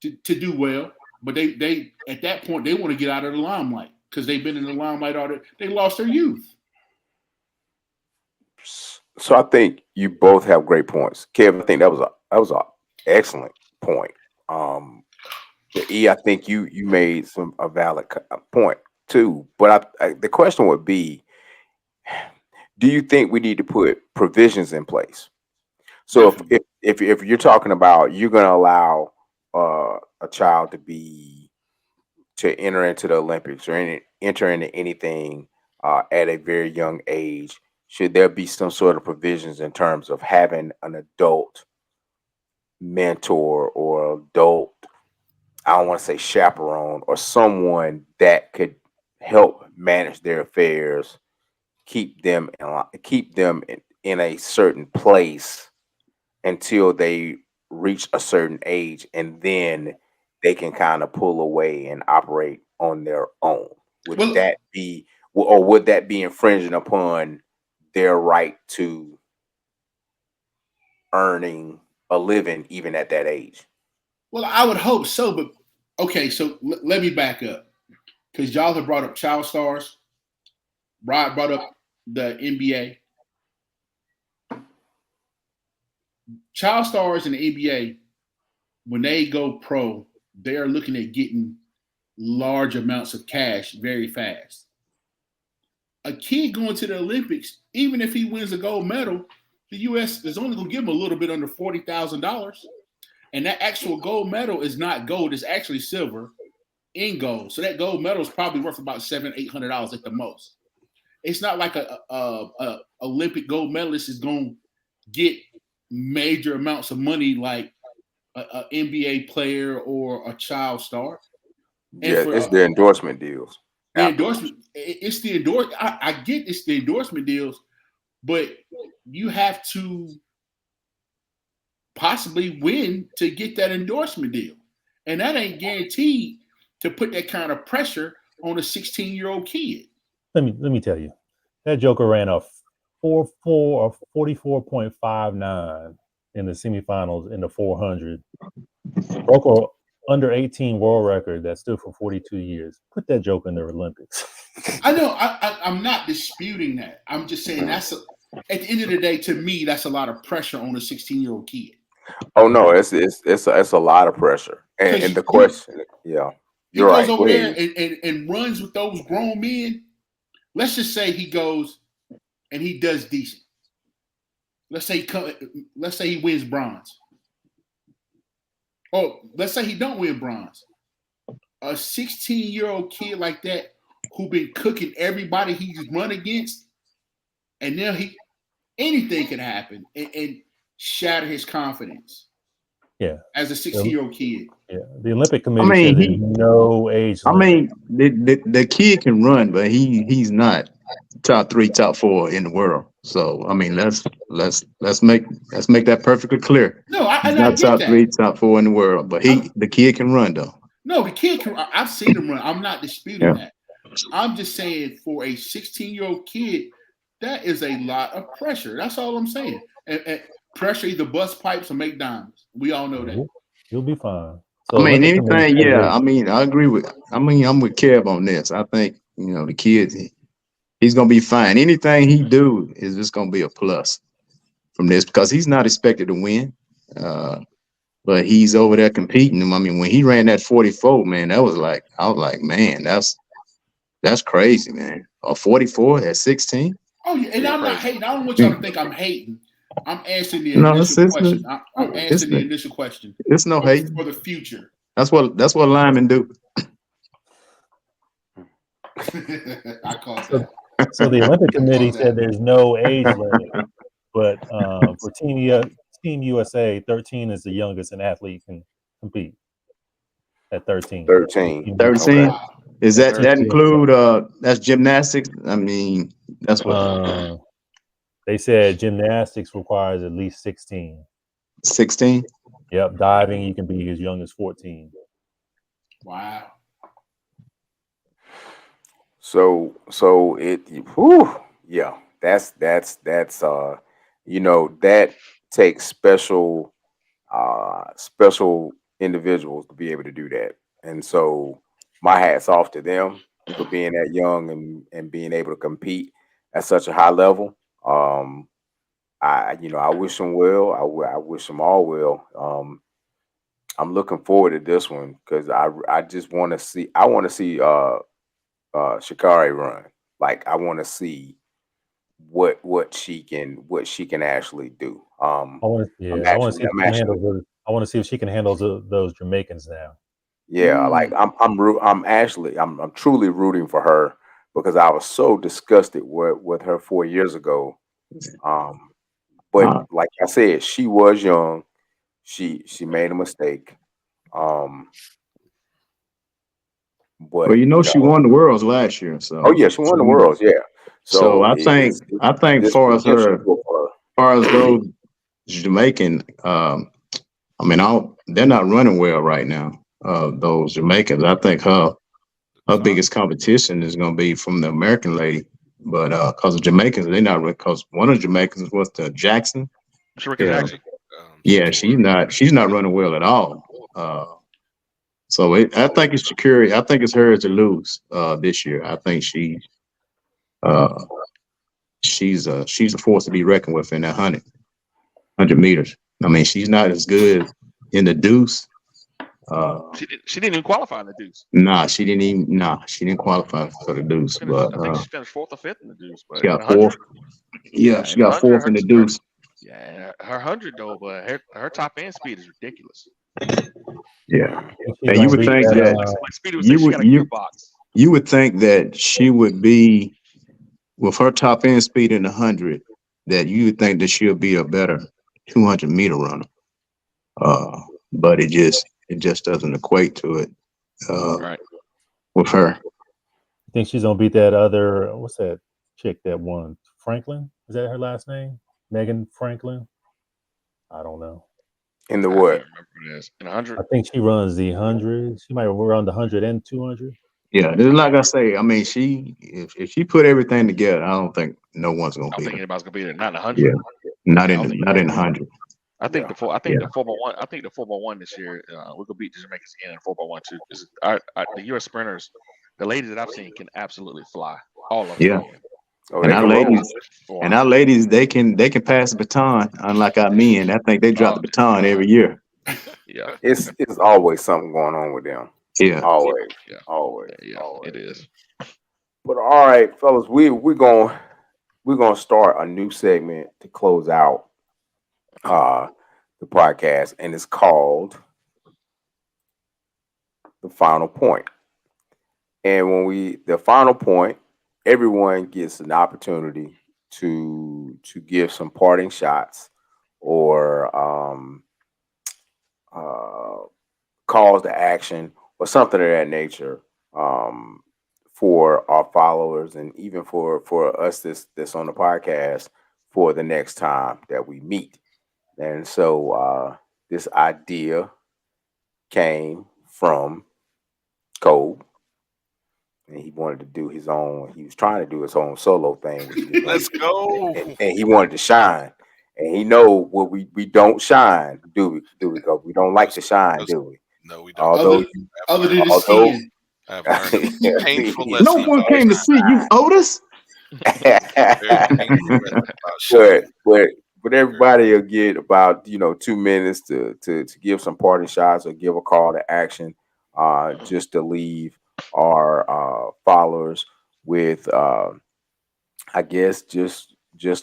do well, but they at that point they want to get out of the limelight because they've been in the limelight all they lost their youth. So I think you both have great points. Kev, I think that was an excellent point. I think you made a valid point too. But the question would be, do you think we need to put provisions in place? So if you're talking about you're going to allow a child to enter into the Olympics or enter into anything at a very young age, should there be some sort of provisions in terms of having an adult mentor or adult, I don't want to say chaperone, or someone that could help manage their affairs, keep them in a certain place until they reach a certain age, and then they can kind of pull away and operate on their own? Would that be infringing upon their right to earning a living even at that age? Well, I would hope so, but okay, so let me back up because y'all have brought up child stars. Rod brought up the NBA. Child stars in the NBA, when they go pro, they are looking at getting large amounts of cash very fast. A kid going to the Olympics, even if he wins a gold medal, the U.S. is only going to give him a little bit under $40,000. And that actual gold medal is not gold, it's actually silver in gold. So that gold medal is probably worth about $700-800 at the most. It's not like a Olympic gold medalist is going to get major amounts of money like an NBA player or a child star. And it's the endorsement deals. I get it's the endorsement deals, but you have to possibly win to get that endorsement deal. And that ain't guaranteed to put that kind of pressure on a 16-year-old kid. Let me tell you, that Joker ran a 4.4 or 44.59 in the semifinals in the 400. Broke a under 18 world record that stood for 42 years. Put that Joker in the Olympics. I know. I'm not disputing that. I'm just saying at the end of the day, to me, that's a lot of pressure on a 16-year-old kid. Oh no, it's a lot of pressure. And the question, yeah, you're right. He goes over there and runs with those grown men. Let's just say he goes and he does decent. Let's say he wins bronze. Oh, let's say he don't win bronze. A 16-year-old kid like that who been cooking everybody he's run against, and now anything can happen and shatter his confidence. Yeah. As a 16-year-old kid. Yeah. The Olympic Committee said there's no age limit. The kid can run, but he's not top 3, top 4 in the world. So I mean, let's make that perfectly clear. No, He's I not get top that. 3, top 4 in the world, but the kid can run though. No, the kid can. I've seen him run. I'm not disputing that. I'm just saying for a 16-year-old kid, that is a lot of pressure. That's all I'm saying. And pressure either bust pipes or make diamonds. We all know that. You'll be fine. So I mean, anything. Yeah, I mean, I agree with. I'm with Kev on this. I think the kid, he's gonna be fine. Anything he do is just gonna be a plus from this because he's not expected to win. But he's over there competing. I mean, when he ran that 44, man, I was like, man, that's crazy, man. A 44 at 16. Oh, yeah, and I'm not hating. I don't want y'all to think I'm hating. I'm answering the initial question. I'm answering the initial question. It's no hate for the future. That's what linemen do. I call that. So the Olympic Committee said there's no age limit, but for Team USA, 13 is the youngest an athlete can compete. At 13. 13. Okay. Is that include that's gymnastics? I mean, that's what they said gymnastics requires at least 16. 16? Yep. Diving, you can be as young as 14. Wow. So yeah, that's that takes special individuals to be able to do that. And so my hat's off to them for being that young and being able to compete at such a high level. I wish them well. I wish them all well. I'm looking forward to this one because I just want to see. I want to see Sha'Carri run. Like I want to see what she can actually do. I want to see if she can handle those Jamaicans now. Yeah, like I'm truly rooting for her because I was so disgusted with her 4 years ago. But like I said, she was young. She made a mistake. But she won the Worlds last year. So she won the Worlds. Yeah. So I think far as those Jamaican, I mean, they're not running well right now. Those Jamaicans, I think her biggest competition is going to be from the American lady, but because the Jamaicans, they're not. Because one of the Jamaicans was the Jackson. Jackson. Yeah, she's not running well at all. So I think it's Sha'Carri. I think it's her to lose this year. I think she's a force to be reckoned with in that 100 meters. I mean, she's not as good in the deuce. She didn't even qualify in the deuce. She didn't qualify for the deuce. I think she finished 4th or 5th in the deuce. But she got 4th. Yeah, she got 4th in the deuce. Yeah, her 100 though, but her top end speed is ridiculous. Yeah, and you would think you would think that she would be with her top end speed in the 100. That you would think that she'll be a better 200 meter runner. But it just doesn't equate to it. Right. With her. I think she's gonna beat that other. What's that chick that won? Franklin? Is that her last name? Megan Franklin? I don't know. In the what? In 100. I think she runs the 100. She might run the 100 and 200. Yeah, like I say, I mean, if she put everything together, I don't think no one's gonna beat her. I don't think anybody's gonna beat her. Not in 100. Yeah, not in 100. I think the 4x1. I think the 4x1 this year we could beat the Jamaicans again in 4x1 too. Because the U.S. sprinters, the ladies that I've seen can absolutely fly. All of them. Yeah. And our ladies, they can pass the baton, unlike our men. I think they drop the baton every year. Yeah, it's always something going on with them. Yeah, always. It is. But all right, fellas, we're gonna start a new segment to close out the podcast, and it's called The Final Point. And the final point, everyone gets an opportunity to give some parting shots or calls to action or something of that nature for our followers and even for us that's on the podcast for the next time that we meet. And so this idea came from Cole, and he wanted to do his own. He was trying to do his own solo thing. Let's go. And he wanted to shine. And he know what we don't shine, do we? Go. We don't like to shine, do we? No, we don't. Other than the skin. I've learned a painful No lesson. one came to see you, Otis. But everybody will get about 2 minutes to give some parting shots or give a call to action, just to leave our followers with I guess just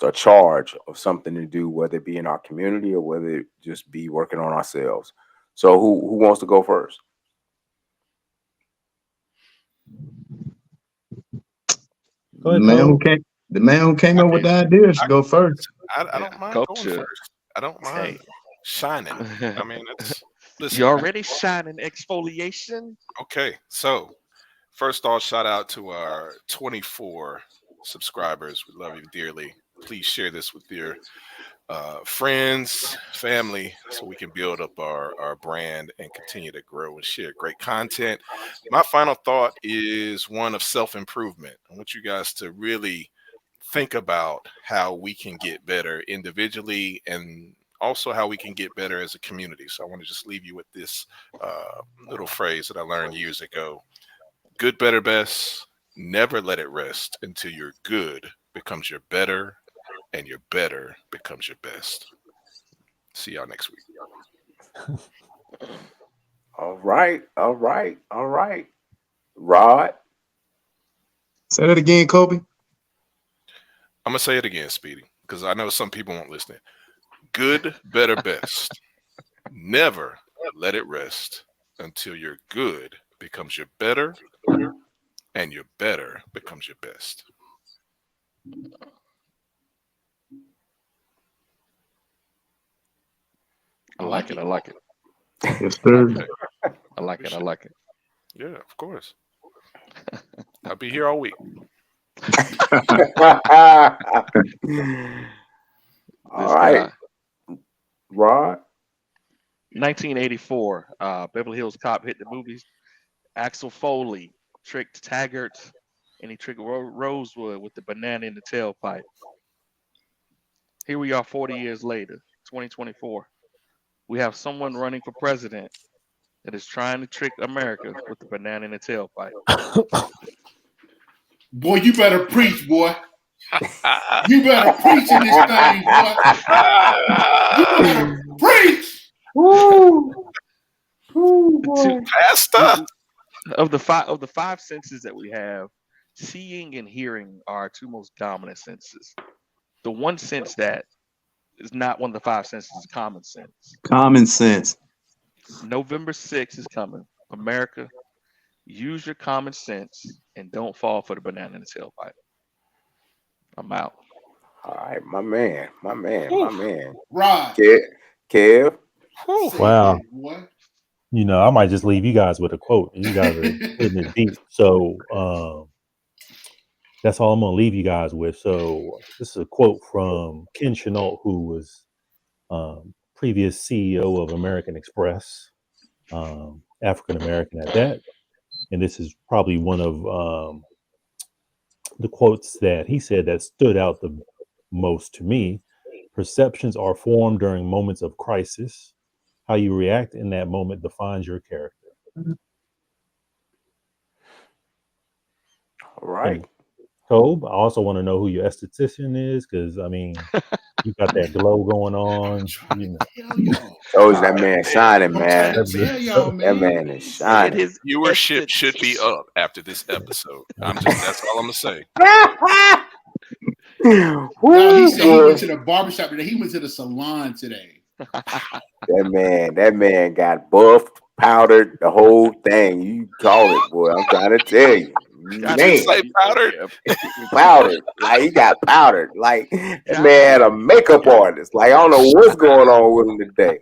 a charge of something to do, whether it be in our community or whether it just be working on ourselves. So who wants to go first? Go ahead, The man who came up with the idea should go first. I don't mind going first. I don't mind shining. I mean, listen, you already shining exfoliation. Okay, so first off, shout out to our 24 subscribers. We love you dearly. Please share this with your friends, family, so we can build up our brand and continue to grow and share great content. My final thought is one of self-improvement. I want you guys to really think about how we can get better individually and also how we can get better as a community. So I want to just leave you with this little phrase that I learned years ago. Good, better, best. Never let it rest until your good becomes your better and your better becomes your best. See y'all next week. All right. Rod. Say that again, Kobe. I'm going to say it again, Speedy, because I know some people won't listen. Good, better, best. Never let it rest until your good becomes your better and your better becomes your best. I like it. Yes, sir. I like it. Yeah, of course. I'll be here all week. All right. Rod. 1984, Beverly Hills Cop hit the movies. Axel Foley tricked Taggart, and he tricked Rosewood with the banana in the tailpipe. Here we are 40 years later, 2024. We have someone running for president that is trying to trick America with the banana in the tailpipe. Boy, you better preach, boy. You better preach in this thing, boy. You better preach. Pastor. Of the five senses that we have, seeing and hearing are our two most dominant senses. The one sense that is not one of the five senses is common sense. Common sense. November 6th is coming. America, use your common sense and don't fall for the banana in the tailpipe. I'm out. All right, my man. Rod. Kev. Wow. I might just leave you guys with a quote. You guys are hitting it deep. So that's all I'm going to leave you guys with. So this is a quote from Ken Chenault, who was previous CEO of American Express, African-American at that. And this is probably one of the quotes that he said that stood out the most to me. Perceptions are formed during moments of crisis. How you react in that moment defines your character. All right. And Tobe, I also want to know who your esthetician is, because I mean, you got that glow going on. Told you that man shining, man. Man. That man is shining. His viewership should be up after this episode. That's all I'm gonna say. No, he said he went to the barbershop today. He went to the salon today. That man got buffed, powdered, the whole thing. You call it, boy. I'm trying to tell you. Did you say powdered? Powdered. Like he got powdered. Like that man had a makeup artist. Like I don't know what's going on with him today.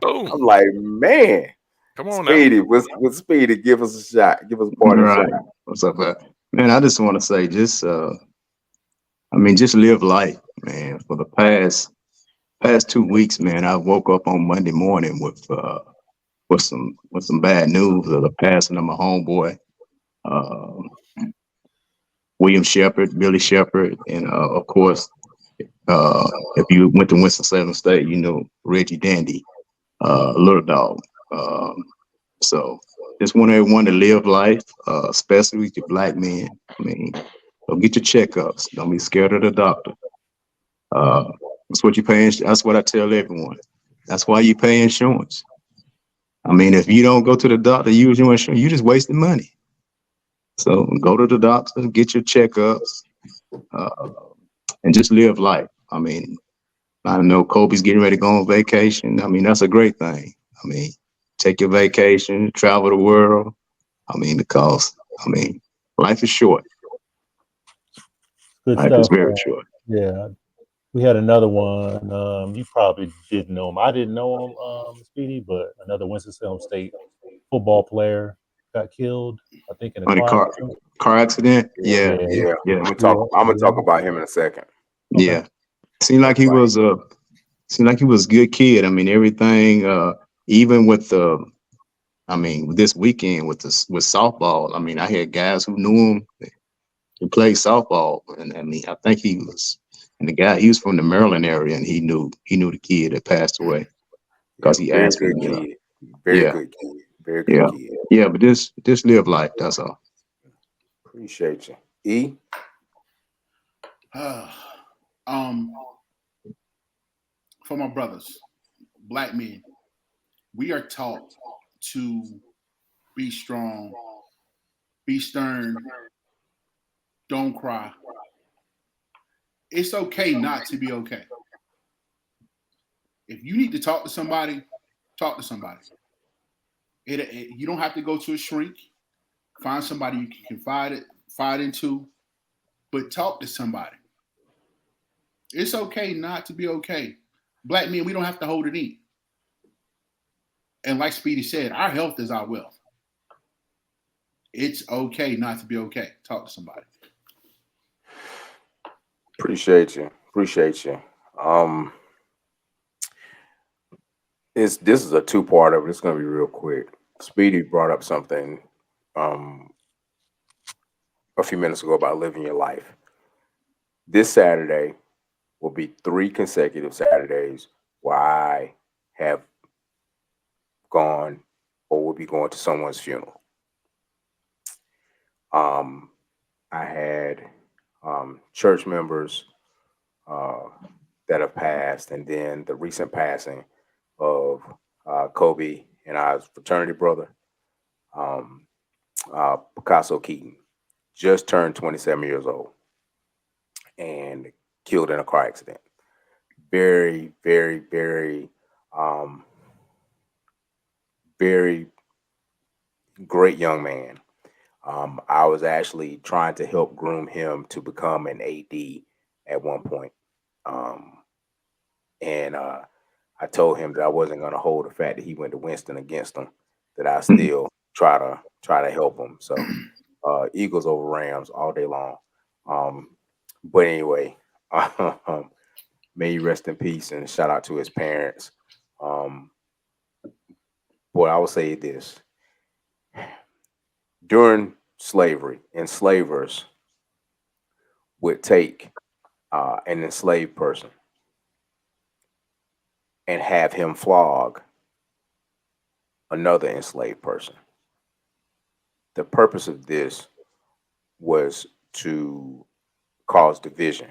Boom. I'm like, man, Come on now. Speedy, what's Speedy? Give us a shot. Give us a party Right. shot. What's up, man? I just want to say, just just live life, man. For the past 2 weeks, man, I woke up on Monday morning with some bad news of the passing of my homeboy, uh, William Shepard, Billy Shepard, and of course, if you went to Winston-Salem State, you know Reggie Dandy, Little Dog. Um, so just want everyone to live life, especially with your black men. I mean, go get your checkups. Don't be scared of the doctor. Uh, that's what you pay. That's what I tell everyone. That's why you pay insurance. I mean, if you don't go to the doctor, use your insurance, you just wasting money. So go to the doctor, get your checkups, uh, and just live life. I mean, I know Kobe's getting ready to go on vacation. I mean, that's a great thing. I mean, take your vacation, travel the world. I mean, because life is short. Good Life is stuff. very short. Yeah, we had another one. You probably didn't know him. I didn't know him, Speedy, but another Winston-Salem State football player got killed. I think in a On the car car accident. car accident. Yeah. Yeah, Yeah, yeah, I'm Yeah. gonna talk about him in a second. Okay. yeah. Seemed like he was a good kid. I mean, everything. Even with this weekend with softball. I mean, I had guys who knew him. He played softball, and I mean, I think he was from the Maryland area, and he knew the kid that passed away Yeah, because he very asked good me. kid. Very Yeah, good kid. Very good yeah, kid. yeah. But just live life. That's all. Appreciate you. E. For my brothers, black men, we are taught to be strong, be stern, don't cry. It's okay not to be okay. If you need to talk to somebody, talk to somebody. You don't have to go to a shrink. Find somebody you can confide into, but talk to somebody. It's okay not to be okay. Black men, we don't have to hold it in. And like Speedy said, our health is our wealth. It's okay not to be okay. Talk to somebody. Appreciate you. Appreciate you. This is a two-part of it. It's gonna be real quick. Speedy brought up something a few minutes ago about living your life. This Saturday will be 3 consecutive Saturdays where I have gone or will be going to someone's funeral. I had church members that have passed, and then the recent passing of Kobe and our fraternity brother, Picasso Keaton, just turned 27 years old and killed in a car accident. Very, very, very, very great young man. I was actually trying to help groom him to become an AD at one point. And I told him that I wasn't going to hold the fact that he went to Winston against him, that I still try to help him. So Eagles over Rams all day long. But anyway, may he rest in peace and shout out to his parents. Boy, I will say this. During slavery, enslavers would take an enslaved person and have him flog another enslaved person. The purpose of this was to cause division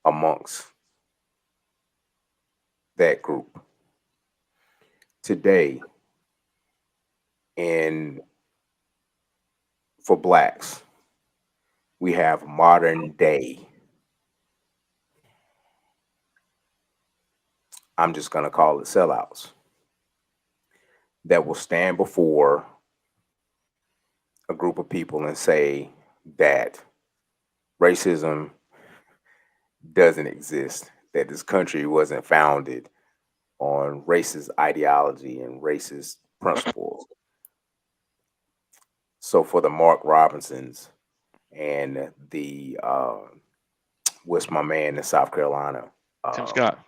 amongst that group. Today, for blacks, we have modern day, I'm just going to call it sellouts, that will stand before a group of people and say that racism doesn't exist, that this country wasn't founded on racist ideology and racist principles. So for the Mark Robinsons and the what's my man in South Carolina, Tim Scott.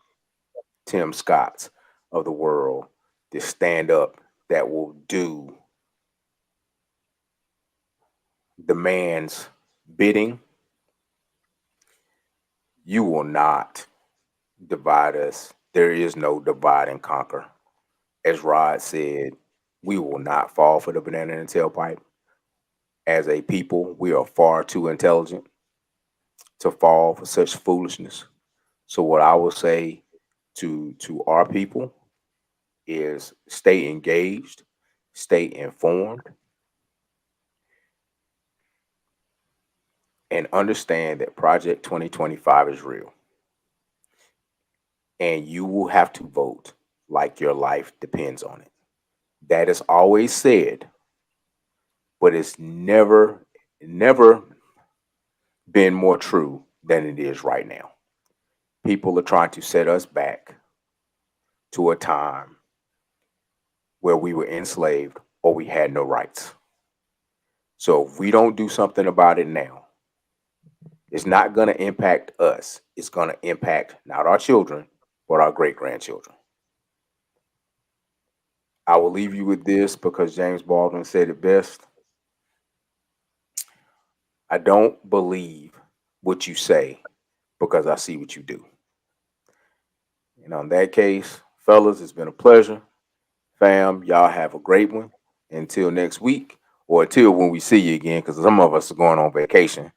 Tim Scotts of the world, to stand up that will do the man's bidding, you will not divide us. There is no divide and conquer. As Rod said, we will not fall for the banana in the tailpipe. As a people, we are far too intelligent to fall for such foolishness. So what I will say to our people is stay engaged, stay informed, and understand that Project 2025 is real. And you will have to vote like your life depends on it. That is always said, but it's never been more true than it is right now. People are trying to set us back to a time where we were enslaved or we had no rights. So if we don't do something about it now, it's not going to impact us. It's going to impact not our children, but our great-grandchildren. I will leave you with this because James Baldwin said it best. I don't believe what you say because I see what you do. And on that case, fellas, it's been a pleasure. Fam, y'all have a great one. Until next week, or until when we see you again, because some of us are going on vacation.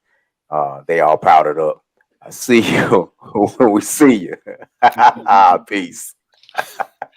They all powdered up. I see you when we see you. Peace.